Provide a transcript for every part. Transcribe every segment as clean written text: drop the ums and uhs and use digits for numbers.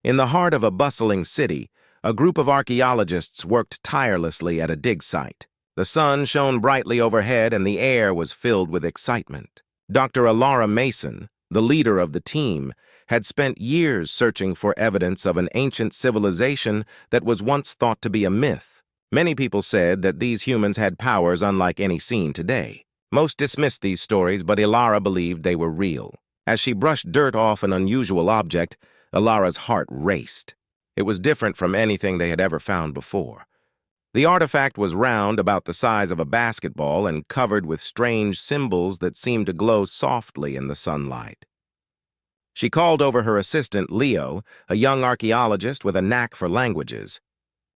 In the heart of a bustling city, a group of archaeologists worked tirelessly at a dig site. The sun shone brightly overhead and the air was filled with excitement. Dr. Alara Mason, the leader of the team, had spent years searching for evidence of an ancient civilization that was once thought to be a myth. Many people said that these humans had powers unlike any seen today. Most dismissed these stories, but Alara believed they were real. As she brushed dirt off an unusual object, Alara's heart raced. It was different from anything they had ever found before. The artifact was round, about the size of a basketball, and covered with strange symbols that seemed to glow softly in the sunlight. She called over her assistant, Leo, a young archaeologist with a knack for languages.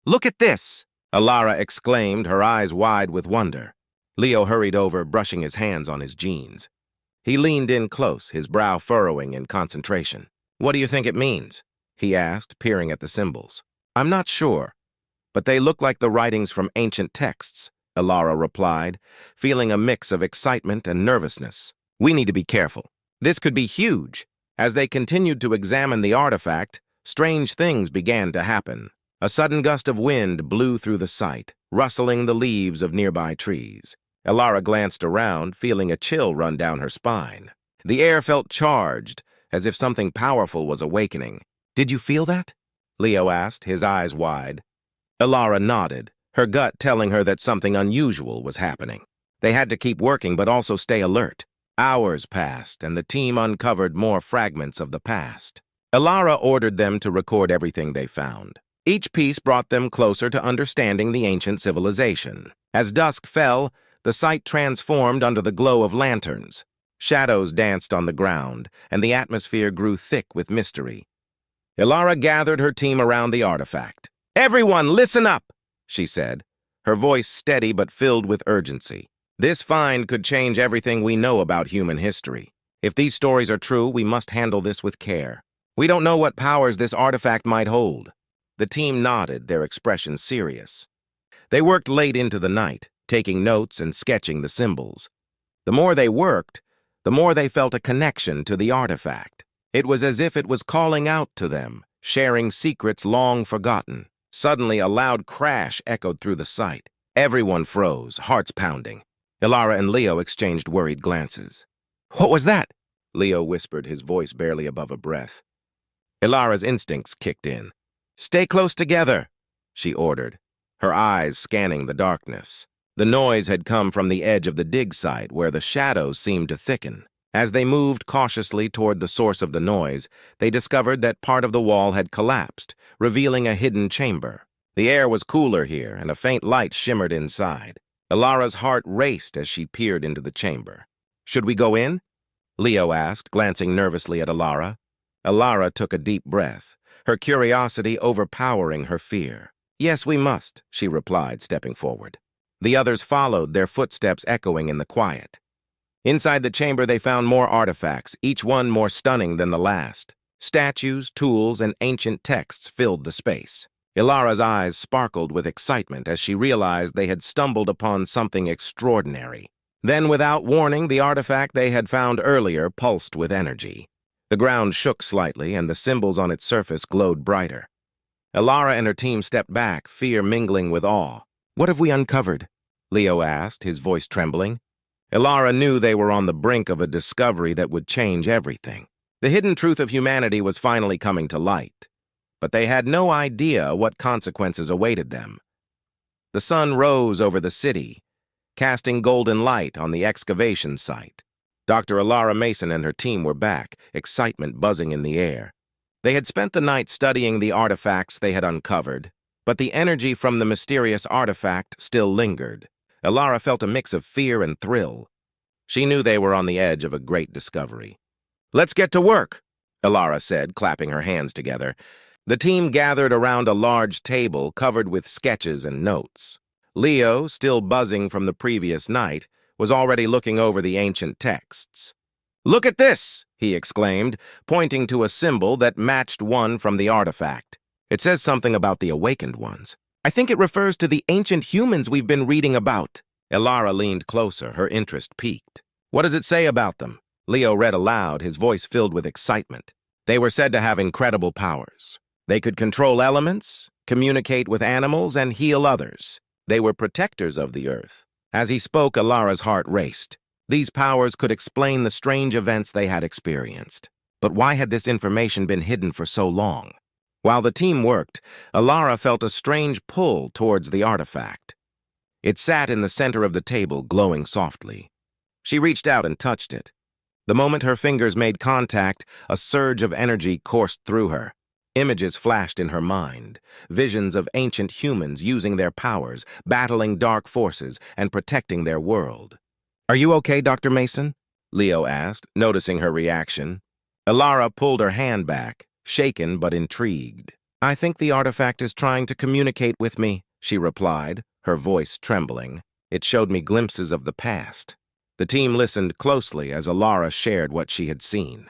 "Look at this!" Alara exclaimed, her eyes wide with wonder. Leo hurried over, brushing his hands on his jeans. He leaned in close, his brow furrowing in concentration. "What do you think it means?" he asked, peering at the symbols. "I'm not sure, but they look like the writings from ancient texts," Alara replied, feeling a mix of excitement and nervousness. "We need to be careful. This could be huge." As they continued to examine the artifact, strange things began to happen. A sudden gust of wind blew through the site, rustling the leaves of nearby trees. Alara glanced around, feeling a chill run down her spine. The air felt charged, as if something powerful was awakening. "Did you feel that?" Leo asked, his eyes wide. Alara nodded, her gut telling her that something unusual was happening. They had to keep working but also stay alert. Hours passed, and the team uncovered more fragments of the past. Alara ordered them to record everything they found. Each piece brought them closer to understanding the ancient civilization. As dusk fell, the site transformed under the glow of lanterns. Shadows danced on the ground, and the atmosphere grew thick with mystery. Alara gathered her team around the artifact. "Everyone, listen up," she said, her voice steady but filled with urgency. "This find could change everything we know about human history. If these stories are true, we must handle this with care. We don't know what powers this artifact might hold." The team nodded, their expressions serious. They worked late into the night, taking notes and sketching the symbols. The more they worked, the more they felt a connection to the artifact. It was as if it was calling out to them, sharing secrets long forgotten. Suddenly, a loud crash echoed through the site. Everyone froze, hearts pounding. Alara and Leo exchanged worried glances. "What was that?" Leo whispered, his voice barely above a breath. Alara's instincts kicked in. "Stay close together," she ordered, her eyes scanning the darkness. The noise had come from the edge of the dig site, where the shadows seemed to thicken. As they moved cautiously toward the source of the noise, they discovered that part of the wall had collapsed, revealing a hidden chamber. The air was cooler here, and a faint light shimmered inside. Alara's heart raced as she peered into the chamber. "Should we go in?" Leo asked, glancing nervously at Alara. Alara took a deep breath, her curiosity overpowering her fear. "Yes, we must," she replied, stepping forward. The others followed, their footsteps echoing in the quiet. Inside the chamber, they found more artifacts, each one more stunning than the last. Statues, tools, and ancient texts filled the space. Alara's eyes sparkled with excitement as she realized they had stumbled upon something extraordinary. Then, without warning, the artifact they had found earlier pulsed with energy. The ground shook slightly, and the symbols on its surface glowed brighter. Alara and her team stepped back, fear mingling with awe. "What have we uncovered?" Leo asked, his voice trembling. Alara knew they were on the brink of a discovery that would change everything. The hidden truth of humanity was finally coming to light, but they had no idea what consequences awaited them. The sun rose over the city, casting golden light on the excavation site. Dr. Alara Mason and her team were back, excitement buzzing in the air. They had spent the night studying the artifacts they had uncovered, but the energy from the mysterious artifact still lingered. Alara felt a mix of fear and thrill. She knew they were on the edge of a great discovery. "Let's get to work," Alara said, clapping her hands together. The team gathered around a large table covered with sketches and notes. Leo, still buzzing from the previous night, was already looking over the ancient texts. "Look at this!" he exclaimed, pointing to a symbol that matched one from the artifact. "It says something about the awakened ones. I think it refers to the ancient humans we've been reading about." Alara leaned closer, her interest piqued. "What does it say about them?" Leo read aloud, his voice filled with excitement. "They were said to have incredible powers. They could control elements, communicate with animals, and heal others. They were protectors of the Earth. As he spoke, Alara's heart raced. These powers could explain the strange events they had experienced. But why had this information been hidden for so long? While the team worked, Alara felt a strange pull towards the artifact. It sat in the center of the table, glowing softly. She reached out and touched it. The moment her fingers made contact, a surge of energy coursed through her. Images flashed in her mind, visions of ancient humans using their powers, battling dark forces, and protecting their world. "Are you okay, Dr. Mason?" Leo asked, noticing her reaction. Alara pulled her hand back, shaken but intrigued. "I think the artifact is trying to communicate with me," she replied, her voice trembling. "It showed me glimpses of the past." The team listened closely as Alara shared what she had seen.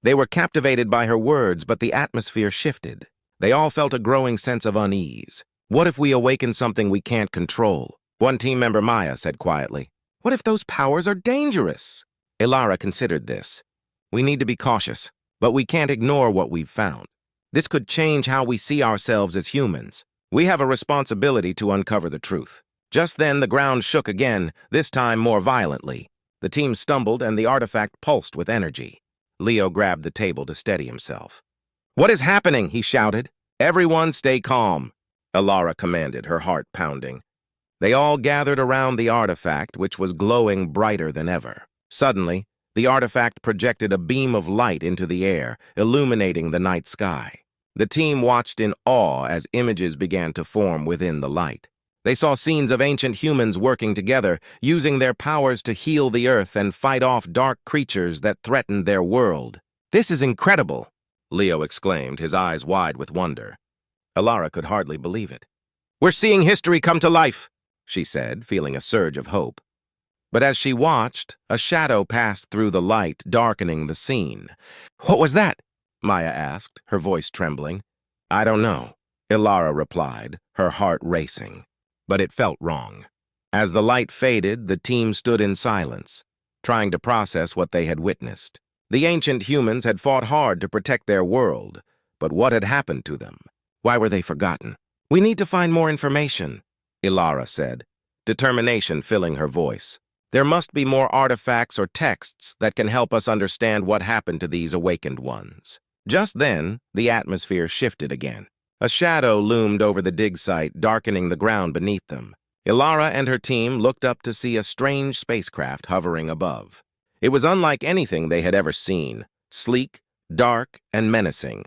They were captivated by her words, but the atmosphere shifted. They all felt a growing sense of unease. "What if we awaken something we can't control?" One team member, Maya, said quietly. "What if those powers are dangerous?" Alara considered this. "We need to be cautious, but we can't ignore what we've found. This could change how we see ourselves as humans. We have a responsibility to uncover the truth." Just then, the ground shook again, this time more violently. The team stumbled, and the artifact pulsed with energy. Leo grabbed the table to steady himself. "What is happening?" he shouted. "Everyone stay calm," Alara commanded, her heart pounding. They all gathered around the artifact, which was glowing brighter than ever. Suddenly, the artifact projected a beam of light into the air, illuminating the night sky. The team watched in awe as images began to form within the light. They saw scenes of ancient humans working together, using their powers to heal the Earth and fight off dark creatures that threatened their world. "This is incredible," Leo exclaimed, his eyes wide with wonder. Alara could hardly believe it. "We're seeing history come to life," she said, feeling a surge of hope. But as she watched, a shadow passed through the light, darkening the scene. "What was that?" Maya asked, her voice trembling. "I don't know," Alara replied, her heart racing. But it felt wrong. As the light faded, the team stood in silence, trying to process what they had witnessed. The ancient humans had fought hard to protect their world, but what had happened to them? Why were they forgotten? "We need to find more information," Alara said, determination filling her voice. "There must be more artifacts or texts that can help us understand what happened to these awakened ones." Just then, the atmosphere shifted again. A shadow loomed over the dig site, darkening the ground beneath them. Alara and her team looked up to see a strange spacecraft hovering above. It was unlike anything they had ever seen, sleek, dark, and menacing.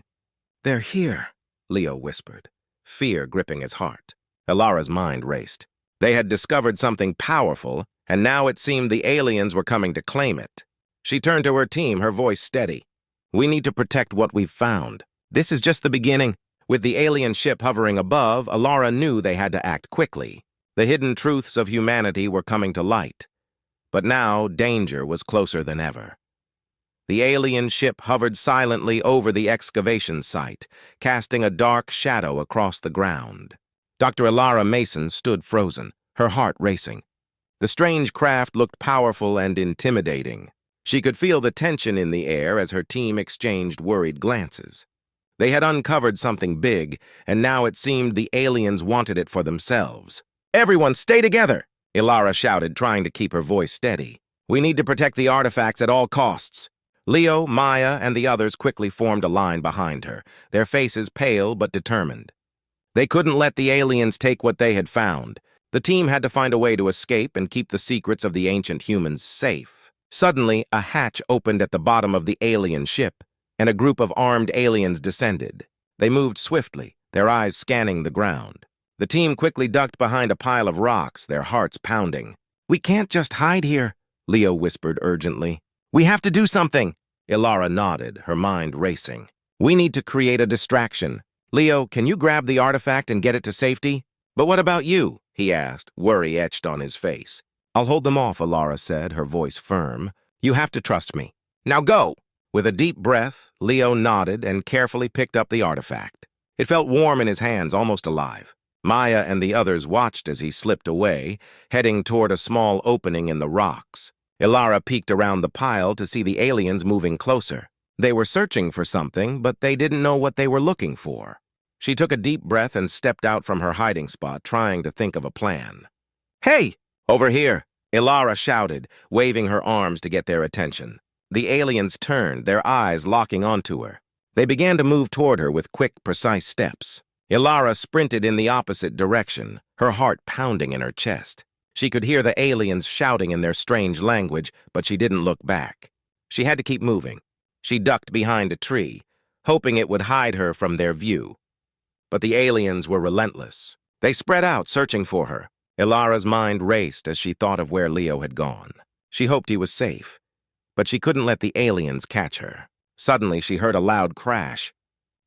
"They're here," Leo whispered, fear gripping his heart. Alara's mind raced. They had discovered something powerful, and now it seemed the aliens were coming to claim it. She turned to her team, her voice steady. "We need to protect what we've found. This is just the beginning." With the alien ship hovering above, Alara knew they had to act quickly. The hidden truths of humanity were coming to light. But now, danger was closer than ever. The alien ship hovered silently over the excavation site, casting a dark shadow across the ground. Dr. Alara Mason stood frozen, her heart racing. The strange craft looked powerful and intimidating. She could feel the tension in the air as her team exchanged worried glances. They had uncovered something big, and now it seemed the aliens wanted it for themselves. "Everyone, stay together!" Alara shouted, trying to keep her voice steady. "We need to protect the artifacts at all costs." Leo, Maya, and the others quickly formed a line behind her, their faces pale but determined. They couldn't let the aliens take what they had found. The team had to find a way to escape and keep the secrets of the ancient humans safe. Suddenly, a hatch opened at the bottom of the alien ship, and a group of armed aliens descended. They moved swiftly, their eyes scanning the ground. The team quickly ducked behind a pile of rocks, their hearts pounding. "We can't just hide here," Leo whispered urgently. "We have to do something." Alara nodded, her mind racing. "We need to create a distraction. Leo, can you grab the artifact and get it to safety?" "But what about you?" he asked, worry etched on his face. "I'll hold them off," Alara said, her voice firm. "You have to trust me. Now go!" With a deep breath, Leo nodded and carefully picked up the artifact. It felt warm in his hands, almost alive. Maya and the others watched as he slipped away, heading toward a small opening in the rocks. Alara peeked around the pile to see the aliens moving closer. They were searching for something, but they didn't know what they were looking for. She took a deep breath and stepped out from her hiding spot, trying to think of a plan. "Hey! Over here!" Ilara shouted, waving her arms to get their attention. The aliens turned, their eyes locking onto her. They began to move toward her with quick, precise steps. Ilara sprinted in the opposite direction, her heart pounding in her chest. She could hear the aliens shouting in their strange language, but she didn't look back. She had to keep moving. She ducked behind a tree, hoping it would hide her from their view. But the aliens were relentless. They spread out, searching for her. Ilara's mind raced as she thought of where Leo had gone. She hoped he was safe, but she couldn't let the aliens catch her. Suddenly, she heard a loud crash.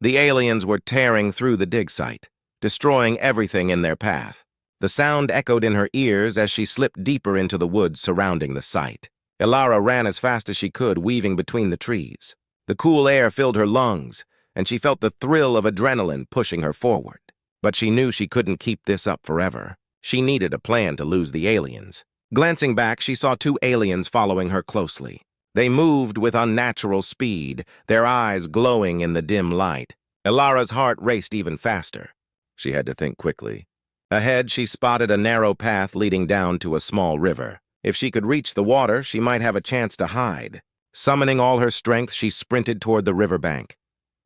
The aliens were tearing through the dig site, destroying everything in their path. The sound echoed in her ears as she slipped deeper into the woods surrounding the site. Ilara ran as fast as she could, weaving between the trees. The cool air filled her lungs, and she felt the thrill of adrenaline pushing her forward. But she knew she couldn't keep this up forever. She needed a plan to lose the aliens. Glancing back, she saw two aliens following her closely. They moved with unnatural speed, their eyes glowing in the dim light. Ilara's heart raced even faster. She had to think quickly. Ahead, she spotted a narrow path leading down to a small river. If she could reach the water, she might have a chance to hide. Summoning all her strength, she sprinted toward the riverbank.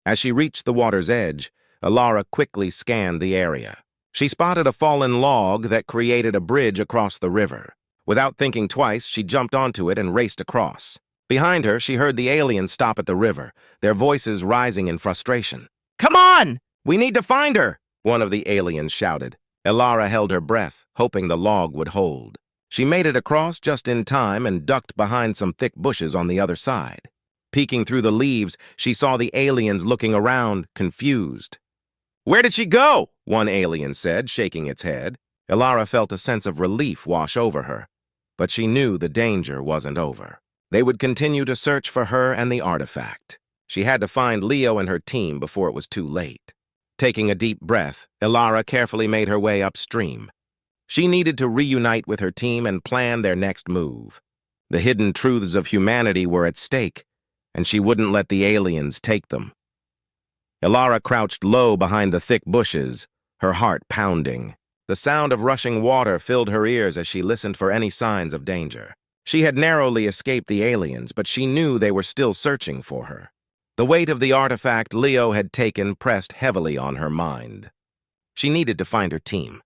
As she reached the water's edge, Ilara quickly scanned the area. She spotted a fallen log that created a bridge across the river. Without thinking twice, she jumped onto it and raced across. Behind her, she heard the aliens stop at the river, their voices rising in frustration. "Come on! We need to find her!" one of the aliens shouted. Ilara held her breath, hoping the log would hold. She made it across just in time and ducked behind some thick bushes on the other side. Peeking through the leaves, she saw the aliens looking around, confused. "Where did she go?" one alien said, shaking its head. Ilara felt a sense of relief wash over her, but she knew the danger wasn't over. They would continue to search for her and the artifact. She had to find Leo and her team before it was too late. Taking a deep breath, Ilara carefully made her way upstream. She needed to reunite with her team and plan their next move. The hidden truths of humanity were at stake, and she wouldn't let the aliens take them. Ilara crouched low behind the thick bushes, her heart pounding. The sound of rushing water filled her ears as she listened for any signs of danger. She had narrowly escaped the aliens, but she knew they were still searching for her. The weight of the artifact Leo had taken pressed heavily on her mind. She needed to find her team.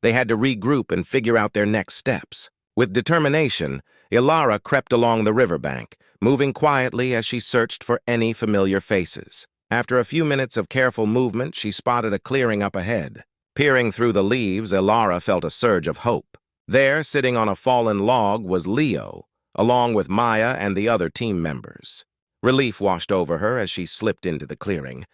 They had to regroup and figure out their next steps. With determination, Ilara crept along the riverbank, moving quietly as she searched for any familiar faces. After a few minutes of careful movement, she spotted a clearing up ahead. Peering through the leaves, Ilara felt a surge of hope. There, sitting on a fallen log, was Leo, along with Maya and the other team members. Relief washed over her as she slipped into the clearing.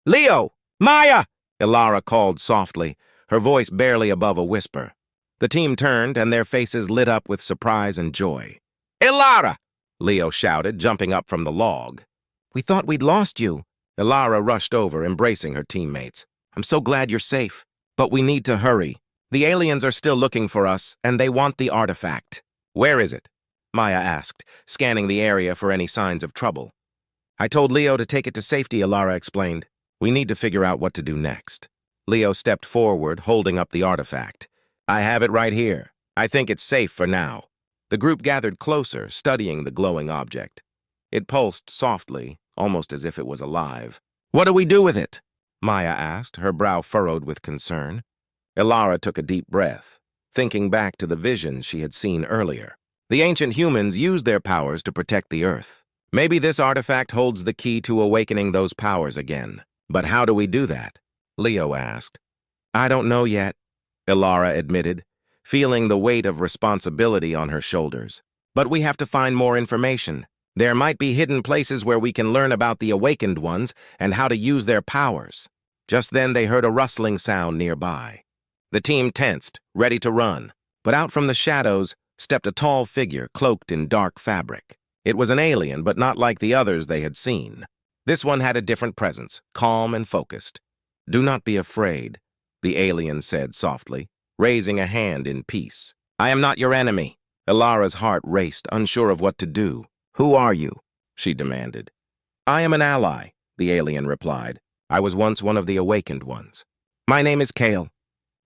"Leo! Maya!" Ilara called softly, her voice barely above a whisper. The team turned, and their faces lit up with surprise and joy. "Ilara!" Leo shouted, jumping up from the log. "We thought we'd lost you." Ilara rushed over, embracing her teammates. "I'm so glad you're safe, but we need to hurry. The aliens are still looking for us, and they want the artifact." "Where is it?" Maya asked, scanning the area for any signs of trouble. "I told Leo to take it to safety," Ilara explained. "We need to figure out what to do next." Leo stepped forward, holding up the artifact. "I have it right here. I think it's safe for now." The group gathered closer, studying the glowing object. It pulsed softly, almost as if it was alive. "What do we do with it?" Maya asked, her brow furrowed with concern. Ilara took a deep breath, thinking back to the visions she had seen earlier. The ancient humans used their powers to protect the Earth. Maybe this artifact holds the key to awakening those powers again. But how do we do that? Leo asked. "I don't know yet," Ilara admitted, feeling the weight of responsibility on her shoulders. "But we have to find more information. There might be hidden places where we can learn about the awakened ones and how to use their powers." Just then they heard a rustling sound nearby. The team tensed, ready to run. But out from the shadows stepped a tall figure cloaked in dark fabric. It was an alien, but not like the others they had seen. This one had a different presence, calm and focused. "Do not be afraid," the alien said softly, raising a hand in peace. "I am not your enemy." Ilara's heart raced, unsure of what to do. "Who are you?" she demanded. "I am an ally," the alien replied. I was once one of the awakened ones. My name is Kale.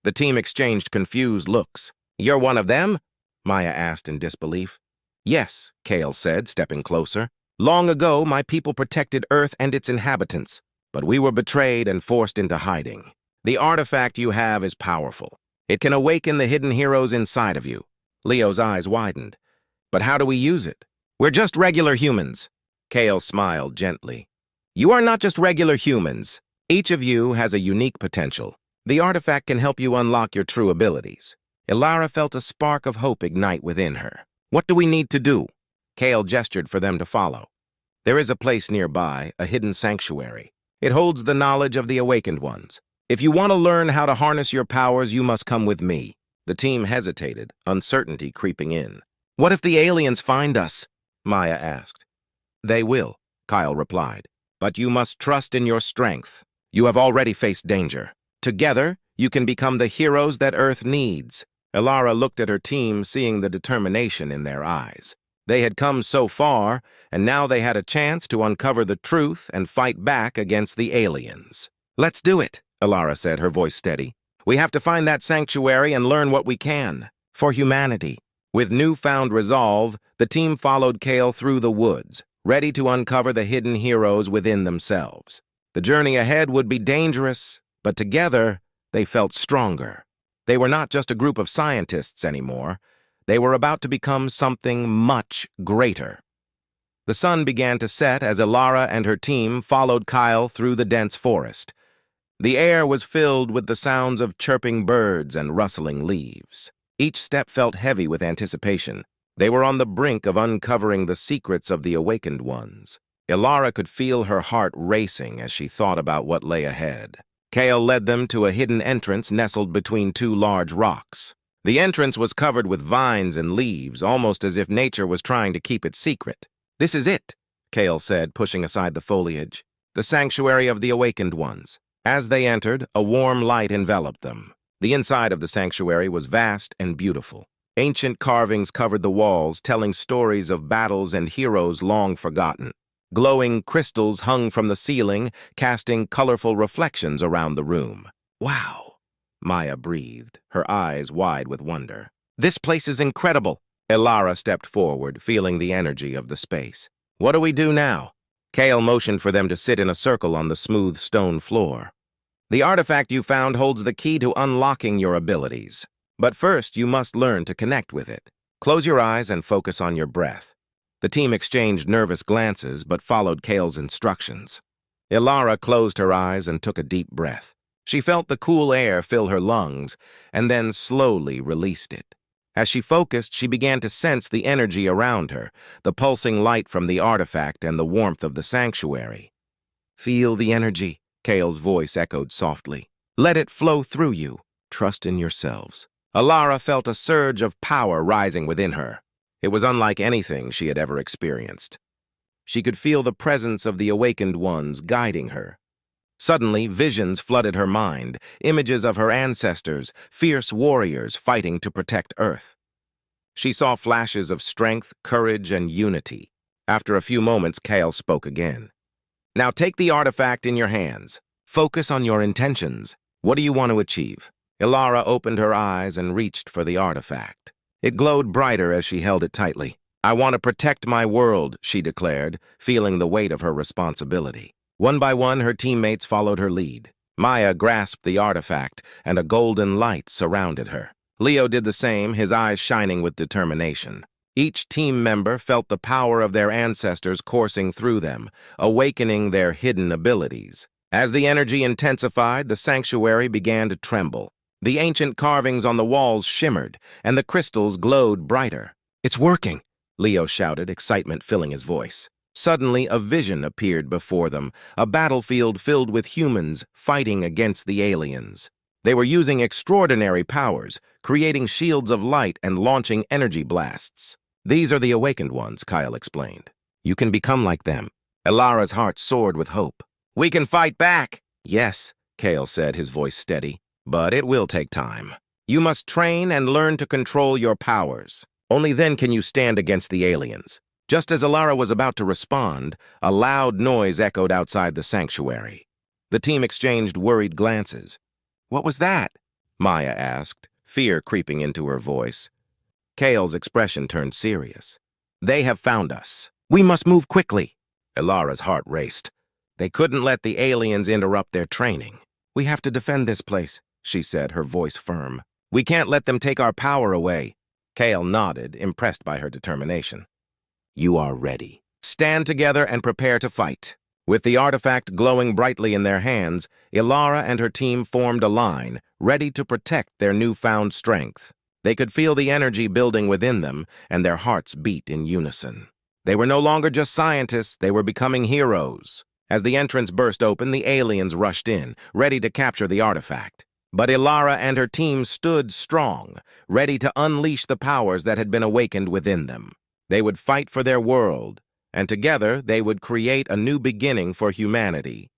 The team exchanged confused looks. You're one of them? Maya asked in disbelief. Yes, Kale said, stepping closer. Long ago, my people protected Earth and its inhabitants, but we were betrayed and forced into hiding. The artifact you have is powerful. It can awaken the hidden heroes inside of you. Leo's eyes widened. But how do we use it? We're just regular humans. Kale smiled gently. You are not just regular humans. Each of you has a unique potential. The artifact can help you unlock your true abilities. Ilara felt a spark of hope ignite within her. What do we need to do? Kale gestured for them to follow. There is a place nearby, a hidden sanctuary. It holds the knowledge of the awakened ones. If you want to learn how to harness your powers, you must come with me. The team hesitated, uncertainty creeping in. What if the aliens find us? Maya asked. They will, Kyle replied. But you must trust in your strength. You have already faced danger. Together, you can become the heroes that Earth needs. Ilara looked at her team, seeing the determination in their eyes. They had come so far, and now they had a chance to uncover the truth and fight back against the aliens. Let's do it, Ilara said, her voice steady. We have to find that sanctuary and learn what we can. For humanity. With newfound resolve, the team followed Kale through the woods, ready to uncover the hidden heroes within themselves. The journey ahead would be dangerous, but together, they felt stronger. They were not just a group of scientists anymore. They were about to become something much greater. The sun began to set as Ilara and her team followed Kyle through the dense forest. The air was filled with the sounds of chirping birds and rustling leaves. Each step felt heavy with anticipation. They were on the brink of uncovering the secrets of the awakened ones. Ilara could feel her heart racing as she thought about what lay ahead. Kale led them to a hidden entrance nestled between two large rocks. The entrance was covered with vines and leaves, almost as if nature was trying to keep it secret. This is it, Kale said, pushing aside the foliage. The sanctuary of the awakened ones. As they entered, a warm light enveloped them. The inside of the sanctuary was vast and beautiful. Ancient carvings covered the walls, telling stories of battles and heroes long forgotten. Glowing crystals hung from the ceiling, casting colorful reflections around the room. Wow, Maya breathed, her eyes wide with wonder. This place is incredible. Ilara stepped forward, feeling the energy of the space. What do we do now? Kale motioned for them to sit in a circle on the smooth stone floor. The artifact you found holds the key to unlocking your abilities. But first, you must learn to connect with it. Close your eyes and focus on your breath. The team exchanged nervous glances, but followed Kale's instructions. Ilara closed her eyes and took a deep breath. She felt the cool air fill her lungs, and then slowly released it. As she focused, she began to sense the energy around her, the pulsing light from the artifact and the warmth of the sanctuary. Feel the energy, Kale's voice echoed softly. Let it flow through you. Trust in yourselves. Ilara felt a surge of power rising within her. It was unlike anything she had ever experienced. She could feel the presence of the awakened ones guiding her. Suddenly, visions flooded her mind, images of her ancestors, fierce warriors fighting to protect Earth. She saw flashes of strength, courage, and unity. After a few moments, Kale spoke again. Now take the artifact in your hands. Focus on your intentions. What do you want to achieve? Ilara opened her eyes and reached for the artifact. It glowed brighter as she held it tightly. I want to protect my world, she declared, feeling the weight of her responsibility. One by one, her teammates followed her lead. Maya grasped the artifact, and a golden light surrounded her. Leo did the same, his eyes shining with determination. Each team member felt the power of their ancestors coursing through them, awakening their hidden abilities. As the energy intensified, the sanctuary began to tremble. The ancient carvings on the walls shimmered, and the crystals glowed brighter. It's working, Leo shouted, excitement filling his voice. Suddenly, a vision appeared before them, a battlefield filled with humans fighting against the aliens. They were using extraordinary powers, creating shields of light and launching energy blasts. These are the awakened ones, Kyle explained. You can become like them. Ilara's heart soared with hope. We can fight back! Yes, Kale said, his voice steady. But it will take time. You must train and learn to control your powers. Only then can you stand against the aliens. Just as Ilara was about to respond, a loud noise echoed outside the sanctuary. The team exchanged worried glances. "What was that?" Maya asked, fear creeping into her voice. Kale's expression turned serious. "They have found us. We must move quickly." Ilara's heart raced. They couldn't let the aliens interrupt their training. "We have to defend this place," she said, her voice firm. "We can't let them take our power away." Kale nodded, impressed by her determination. "You are ready. Stand together and prepare to fight." With the artifact glowing brightly in their hands, Ilara and her team formed a line, ready to protect their newfound strength. They could feel the energy building within them, and their hearts beat in unison. They were no longer just scientists, they were becoming heroes. As the entrance burst open, the aliens rushed in, ready to capture the artifact. But Ilara and her team stood strong, ready to unleash the powers that had been awakened within them. They would fight for their world, and together they would create a new beginning for humanity.